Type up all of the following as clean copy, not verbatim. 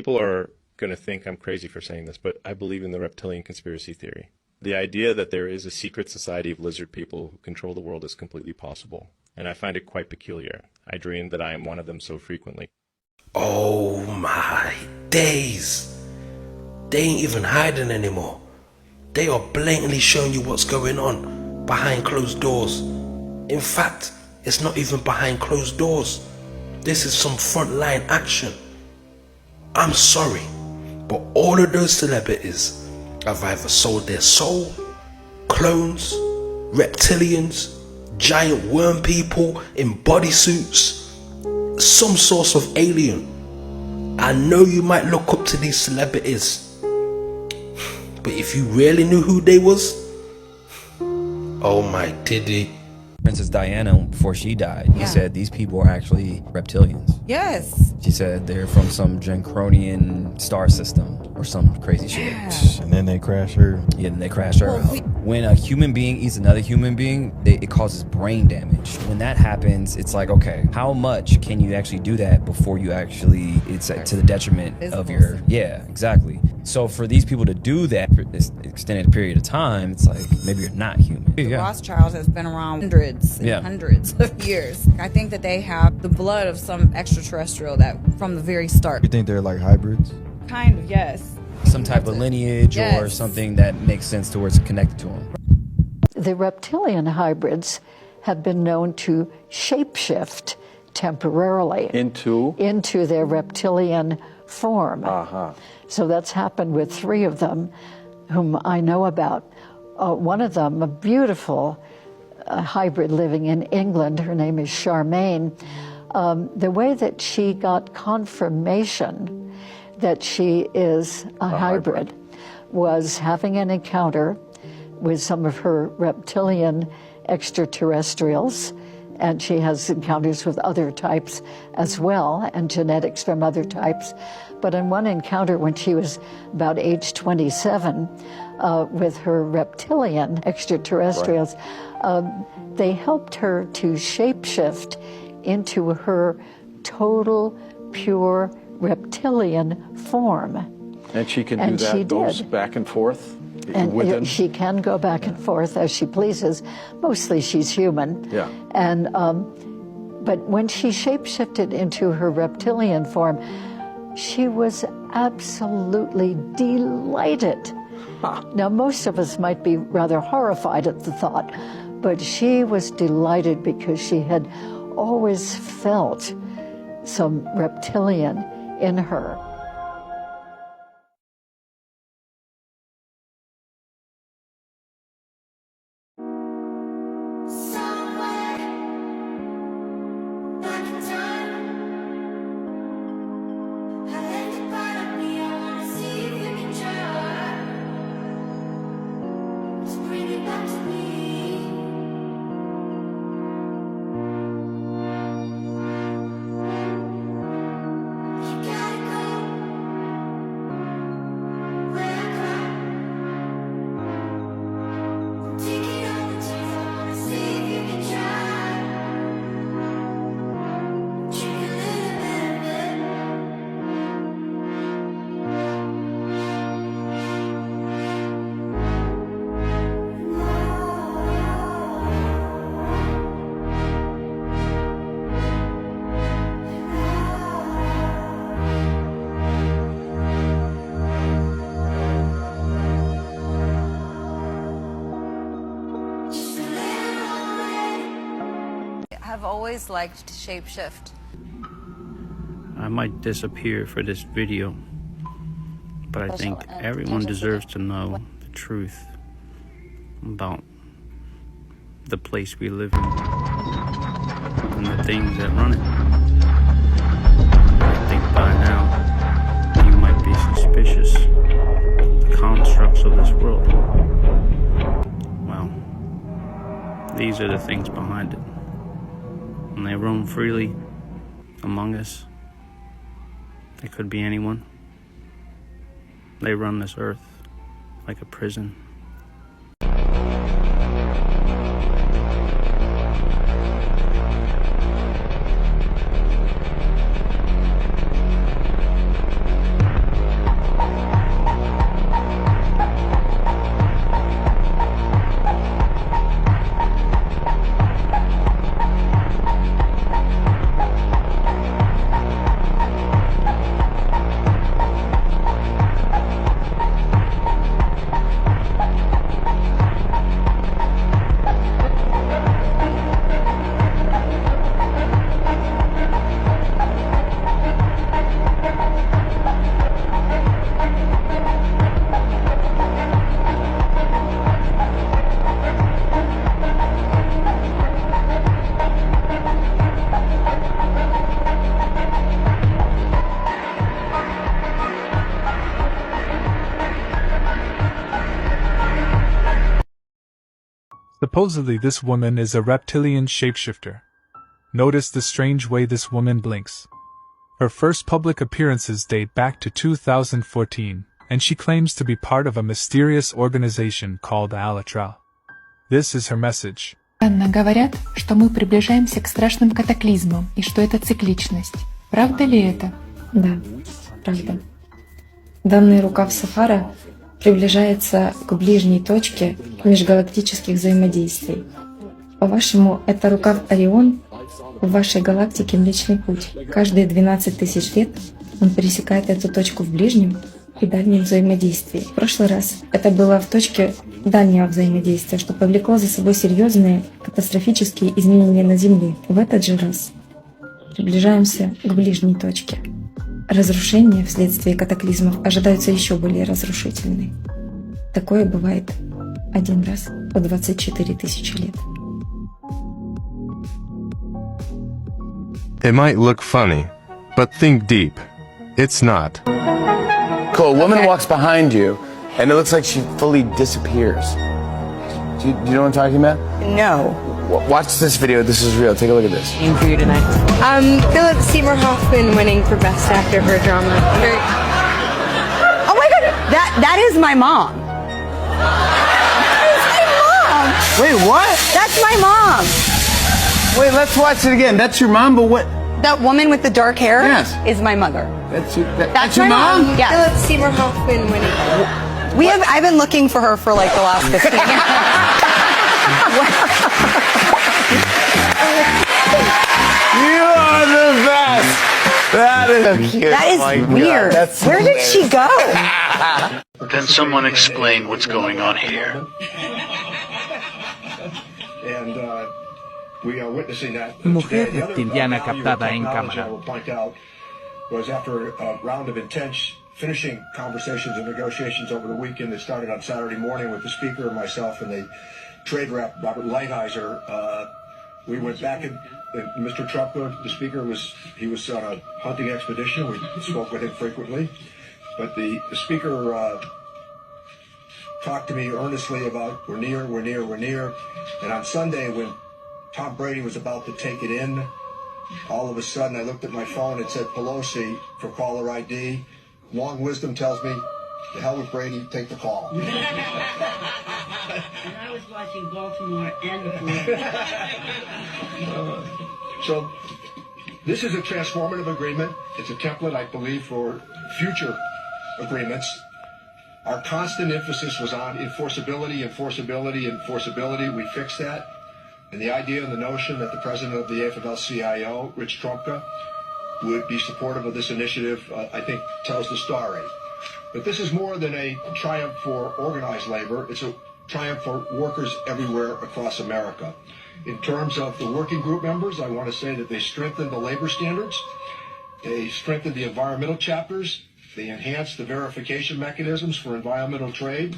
People are going to think I'm crazy for saying this, but I believe in the reptilian conspiracy theory. The idea that there is a secret society of lizard people who control the world is completely possible, and I find it quite peculiar. I dream that I am one of them so frequently. Oh my days. They ain't even hiding anymore. They are blatantly showing you what's going on behind closed doors. In fact, it's not even behind closed doors. This is some frontline action. I'm sorry, but all of those celebrities have either sold their soul, clones, reptilians, giant worm people in bodysuits, some source of alien. I know you might look up to these celebrities, but if you really knew who they was, oh my diddy. Princess Diana, before she died, he said these people are actually reptilians. Yes. She said they're from some Dranconian star system or some crazy shit. And then they crash her. Yeah, and they crash her. When a human being eats another human being, it causes brain damage. When that happens, it's like, okay, how much can you actually do that before you actually, it's to the detriment of your, yeah, exactly. So for these people to do that for this extended period of time, it's like, maybe you're not human. The Rothschilds has been around hundreds and hundreds of years. I think that they have the blood of some extraterrestrial that from the very start. You think they're like hybrids? Kind of, yes. Some type of lineage or something that makes sense to where it's connected to them. The reptilian hybrids have been known to shapeshift temporarily into their reptilian form. So that's happened with 3 of them whom I know about. One of them, a beautiful hybrid living in England, her name is Charmaine. The way that she got confirmation that she is a hybrid was having an encounter with some of her reptilian extraterrestrials, and she has encounters with other types as well, and genetics from other types. But in one encounter when she was about age 27 with her reptilian extraterrestrials, they helped her to shapeshift into her total, pure reptilian form. And she can do that, goes back and forth? And she can go back and forth as she pleases. Mostly she's human. Yeah. And but when she shapeshifted into her reptilian form, she was absolutely delighted. Now, most of us might be rather horrified at the thought, but she was delighted because she had always felt some reptilian in her. I've always liked to shapeshift. I might disappear for this video, but I think everyone deserves to know the truth about the place we live in and the things that run it. I think by now you might be suspicious of the constructs of this world. Well, these are the things behind it. And they roam freely among us. They could be anyone. They run this earth like a prison. Supposedly this woman is a reptilian shapeshifter. Notice the strange way this woman blinks. Her first public appearances date back to 2014, and she claims to be part of a mysterious organization called Alatra. This is her message. Говорят, что мы приближаемся к страшным катаклизмам и что это цикличность. Правда ли это? Да, правда. Данный рукав Сафара приближается к ближней точке межгалактических взаимодействий. По-вашему, это рукав Орион в вашей галактике Млечный Путь. Каждые 12 тысяч лет он пересекает эту точку в ближнем и дальнем взаимодействии. В прошлый раз это было в точке дальнего взаимодействия, что повлекло за собой серьезные катастрофические изменения на Земле. В этот же раз приближаемся к ближней точке. Разрушения вследствие катаклизмов ожидаются еще более разрушительные. Такое бывает один раз по 24 тысячи лет. It might look funny, but think deep. It's not. Cool. A woman walks behind you, and it looks like she fully disappears. Do you know what I'm talking about? No. Watch this video. This is real. Take a look at this. Aim for you tonight. Philip Seymour Hoffman winning for Best Actor for a Drama. Oh my God, that is my mom. That is my mom. Wait, what? That's my mom. Wait, let's watch it again. That's your mom, but what? That woman with the dark hair Yes. is my mother. That's my your mom? Yes. Philip Seymour Hoffman winning. I've been looking for her for like the last 15 years. You are the best. That is so cute. That is weird. Where did she go? Can someone explain what's going on here? And we are witnessing that. Mujer reptiliana captada en cámara. Was after a round of intense finishing conversations and negotiations over the weekend that started on Saturday morning with the speaker and myself and the trade rep, Robert Lighthizer. We went back and Mr. Trump, the speaker, was on a hunting expedition. We spoke with him frequently. But the speaker talked to me earnestly about we're near. And on Sunday when Tom Brady was about to take it in, all of a sudden I looked at my phone and it said Pelosi for caller ID. Long wisdom tells me, the hell with Brady, take the call. And I was watching Baltimore and So this is a transformative agreement. It's a template, I believe, for future agreements. Our constant emphasis was on enforceability. We fixed that. And the idea and the notion that the president of the AFL-CIO, Rich Trumka, would be supportive of this initiative, I think, tells the story. But this is more than a triumph for organized labor. It's a triumph for workers everywhere across America. In terms of the working group members, I want to say that they strengthened the labor standards. They strengthened the environmental chapters. They enhanced the verification mechanisms for environmental trade.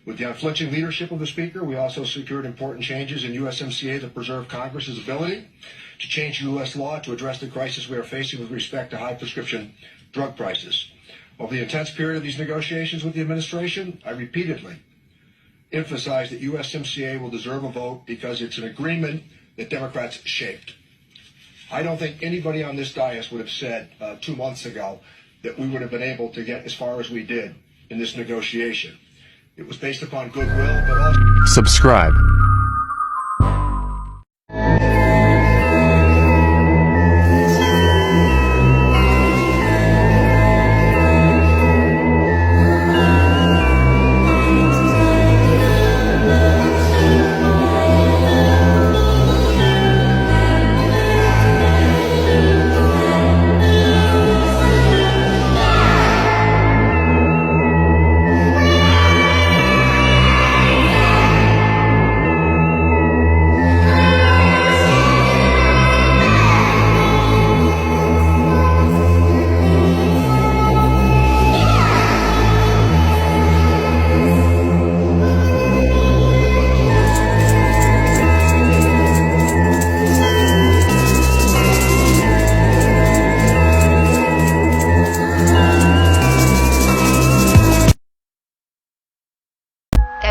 With the unflinching leadership of the Speaker, we also secured important changes in USMCA that preserve Congress's ability to change U.S. law to address the crisis we are facing with respect to high prescription drug prices. Over the intense period of these negotiations with the administration, I repeatedly emphasized that USMCA will deserve a vote because it's an agreement that Democrats shaped. I don't think anybody on this dais would have said 2 months ago that we would have been able to get as far as we did in this negotiation. It was based upon goodwill, but also... Subscribe.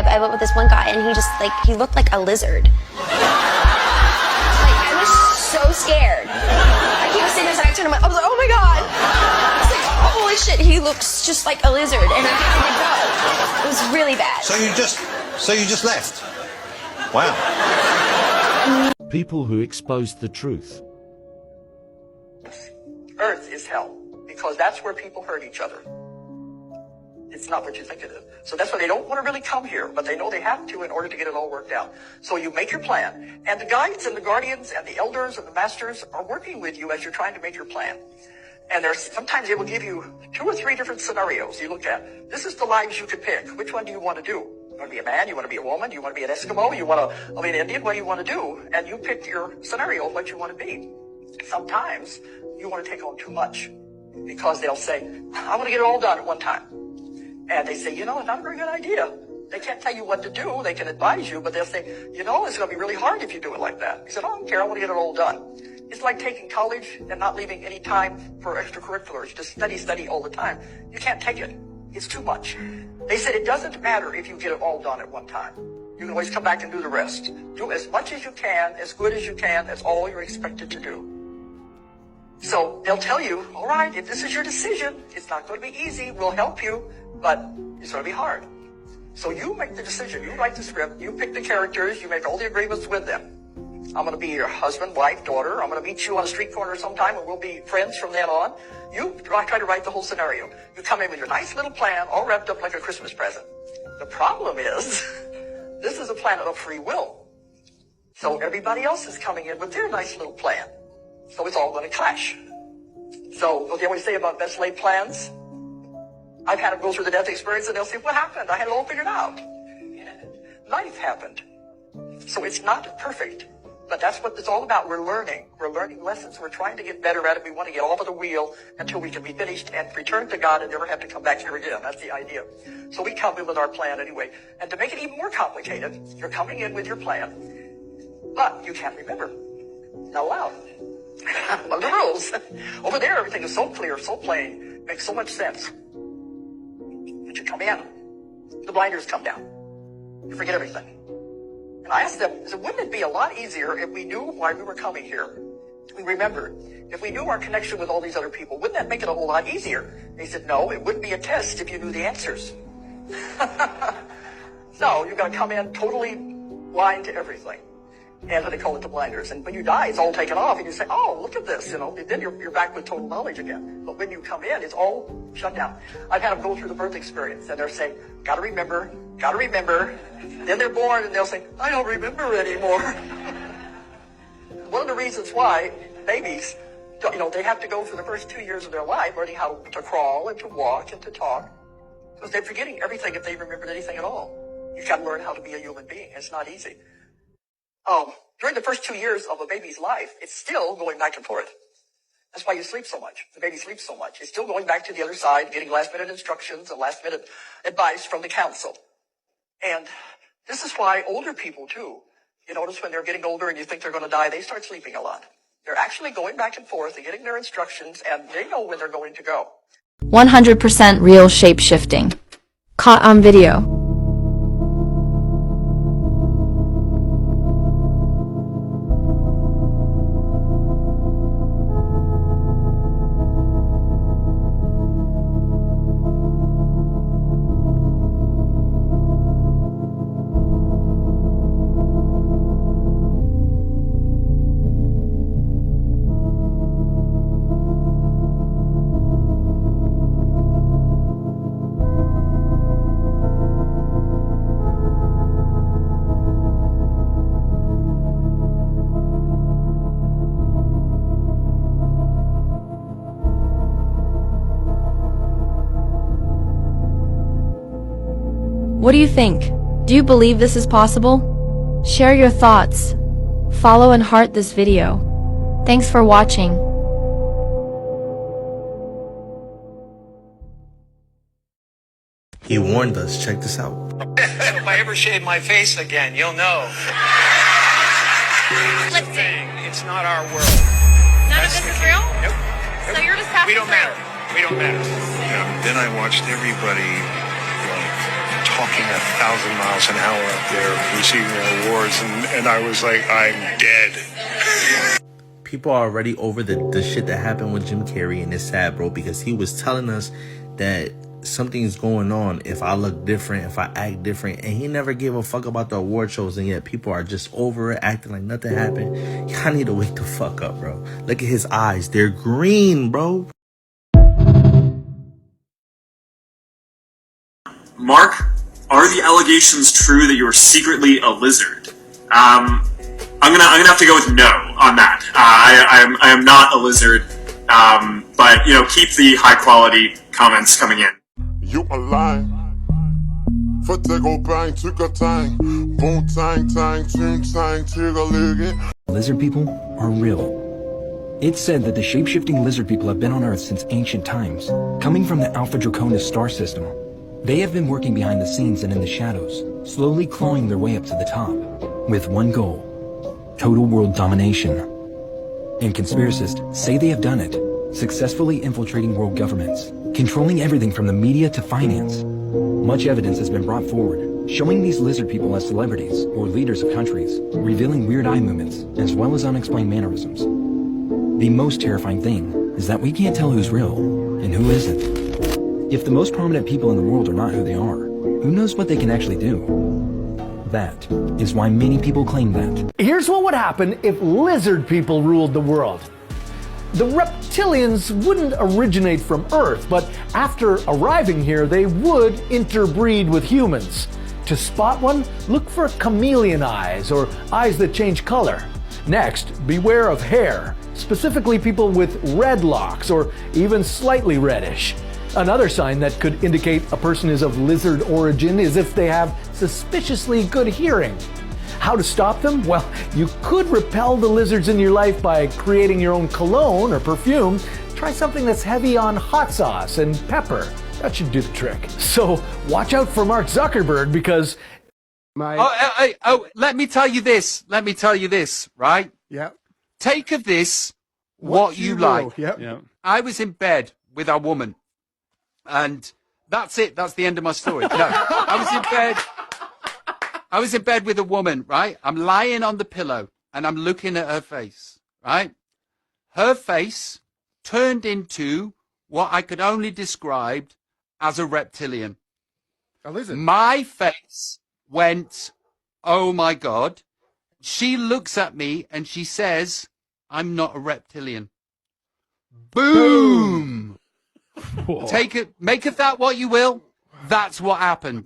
I went with this one guy. by and he looked like a lizard. Like, I was so scared. Like, he was sitting there, and I was like, oh my god. I was like, holy shit, he looks just like a lizard, and I had to go. It was really bad. So you just left? Wow. People who expose the truth. Earth is hell, because that's where people hurt each other. It's not what you think it is. So that's why they don't want to really come here, but they know they have to in order to get it all worked out. So you make your plan, and the guides and the guardians and the elders and the masters are working with you as you're trying to make your plan. And sometimes they will give you 2 or 3 different scenarios you look at. This is the lives you could pick. Which one do you want to do? You want to be a man? You want to be a woman? You want to be an Eskimo? You want to be an Indian? What do you want to do? And you pick your scenario of what you want to be. Sometimes you want to take on too much, because they'll say, I want to get it all done at one time. And they say, it's not a very good idea. They can't tell you what to do. They can advise you, but they'll say, it's going to be really hard if you do it like that. He said, I don't care. I want to get it all done. It's like taking college and not leaving any time for extracurriculars. Just study all the time. You can't take it. It's too much. They said it doesn't matter if you get it all done at one time. You can always come back and do the rest. Do as much as you can, as good as you can. That's all you're expected to do. So they'll tell you, all right, if this is your decision, it's not going to be easy. We'll help you, but it's going to be hard. So you make the decision. You write the script. You pick the characters. You make all the agreements with them. I'm going to be your husband, wife, daughter. I'm going to meet you on a street corner sometime, and we'll be friends from then on. You try to write the whole scenario. You come in with your nice little plan, all wrapped up like a Christmas present. The problem is, this is a planet of free will. So everybody else is coming in with their nice little plan. So it's all going to clash. So what they always say about best laid plans, I've had them go through the death experience, and they'll say, what happened? I had it all figured out. Life happened. So it's not perfect. But that's what it's all about. We're learning. We're learning lessons. We're trying to get better at it. We want to get off of the wheel until we can be finished and return to God and never have to come back here again. That's the idea. So we come in with our plan anyway. And to make it even more complicated, you're coming in with your plan, but you can't remember. Not allowed. One of the rules. Over there, everything is so clear, so plain, makes so much sense. But you come in, the blinders come down. You forget everything. And I asked them, I said, wouldn't it be a lot easier if we knew why we were coming here? We remembered. If we knew our connection with all these other people, wouldn't that make it a whole lot easier? They said, no, it wouldn't be a test if you knew the answers. So you've got to come in totally blind to everything. And they call it the blinders. And when you die, it's all taken off, and you say, oh, look at this, and then you're back with total knowledge again. But when you come in, it's all shut down. I've had them go through the birth experience, and they're saying, gotta remember. Then they're born, and they'll say, I don't remember anymore. One of the reasons why babies, they have to go through the first 2 years of their life learning how to crawl and to walk and to talk, because they're forgetting everything if they remembered anything at all. You've got to learn how to be a human being. It's not easy. During the first 2 years of a baby's life, it's still going back and forth. That's why you sleep so much. The baby sleeps so much. It's still going back to the other side, getting last-minute instructions and last-minute advice from the council. And this is why older people, too, you notice when they're getting older and you think they're going to die, they start sleeping a lot. They're actually going back and forth and getting their instructions, and they know when they're going to go. 100% real shape-shifting. Caught on video. What do you think? Do you believe this is possible? Share your thoughts. Follow and heart this video. Thanks for watching. He warned us. Check this out. If I ever shave my face again, you'll know. It's a thing. It's not our world. None of this is real? Nope. So you're just passing We don't through. matter. We don't matter. Yeah, then I watched everybody clocking 1,000 miles an hour up there, receiving their awards, and I was like, I'm dead. People are already over the shit that happened with Jim Carrey, and it's sad, bro, because he was telling us that something's going on if I look different, if I act different, and he never gave a fuck about the award shows, and yet people are just over it, acting like nothing happened. Y'all need to wake the fuck up, bro. Look at his eyes. They're green, bro. Mark, are the allegations true that you're secretly a lizard? I'm gonna have to go with no on that. I am not a lizard, but you know, keep the high quality comments coming in. You alive? For go bang, took a time, boom tang tang, tune tang, Lizard people are real. It's said that the shape-shifting lizard people have been on Earth since ancient times, coming from the Alpha Draconis star system. They have been working behind the scenes and in the shadows, slowly clawing their way up to the top, with one goal: total world domination. And conspiracists say they have done it, successfully infiltrating world governments, controlling everything from the media to finance. Much evidence has been brought forward, showing these lizard people as celebrities or leaders of countries, revealing weird eye movements as well as unexplained mannerisms. The most terrifying thing is that we can't tell who's real and who isn't. If the most prominent people in the world are not who they are, who knows what they can actually do? That is why many people claim that. Here's what would happen if lizard people ruled the world. The reptilians wouldn't originate from Earth, but after arriving here, they would interbreed with humans. To spot one, look for chameleon eyes, or eyes that change color. Next, beware of hair, specifically people with red locks, or even slightly reddish. Another sign that could indicate a person is of lizard origin is if they have suspiciously good hearing. How to stop them? Well, you could repel the lizards in your life by creating your own cologne or perfume. Try something that's heavy on hot sauce and pepper. That should do the trick. So watch out for Mark Zuckerberg because... Let me tell you this, right? Yeah. Take of this what you like. Yep. Yeah. I was in bed with a woman, and that's it. That's the end of my story. No, I was in bed with a woman, right? I'm lying on the pillow, and I'm looking at her face, right? Her face turned into what I could only describe as a reptilian. A lizard. My face went, oh my God. She looks at me and she says, I'm not a reptilian. Boom! Take it, make of that what you will. That's what happened.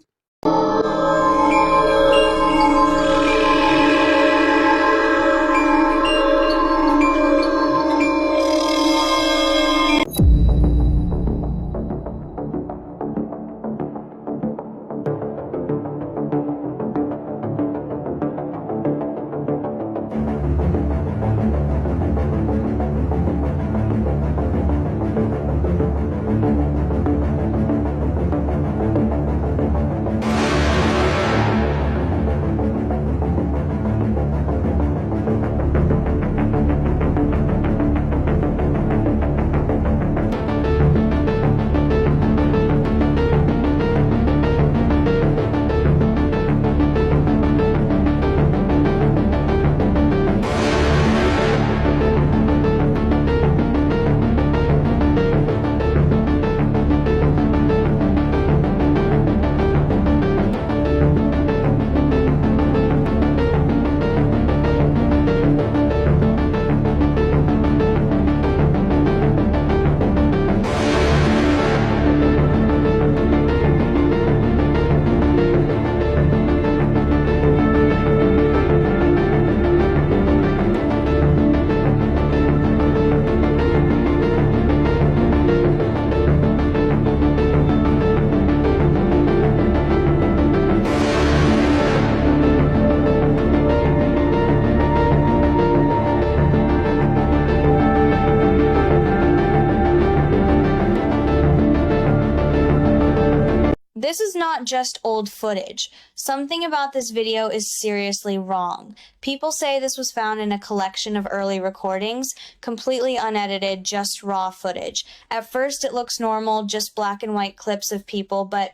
This is not just old footage. Something about this video is seriously wrong. People say this was found in a collection of early recordings, completely unedited, just raw footage. At first it looks normal, just black and white clips of people, but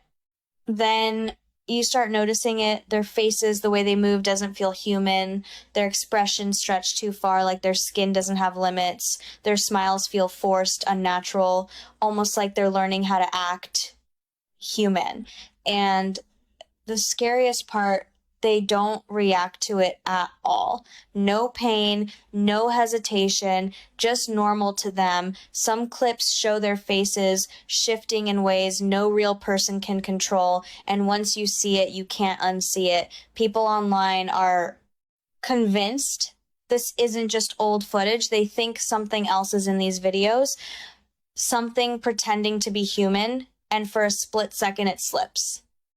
then you start noticing it. Their faces, the way they move doesn't feel human. Their expressions stretch too far, like their skin doesn't have limits. Their smiles feel forced, unnatural, almost like they're learning how to act human. And the scariest part, they don't react to it at all. No pain, no hesitation, just normal to them. Some clips show their faces shifting in ways no real person can control, and once you see it, you can't unsee it. People online are convinced this isn't just old footage. They think something else is in these videos, something pretending to be human, and for a split second it slips.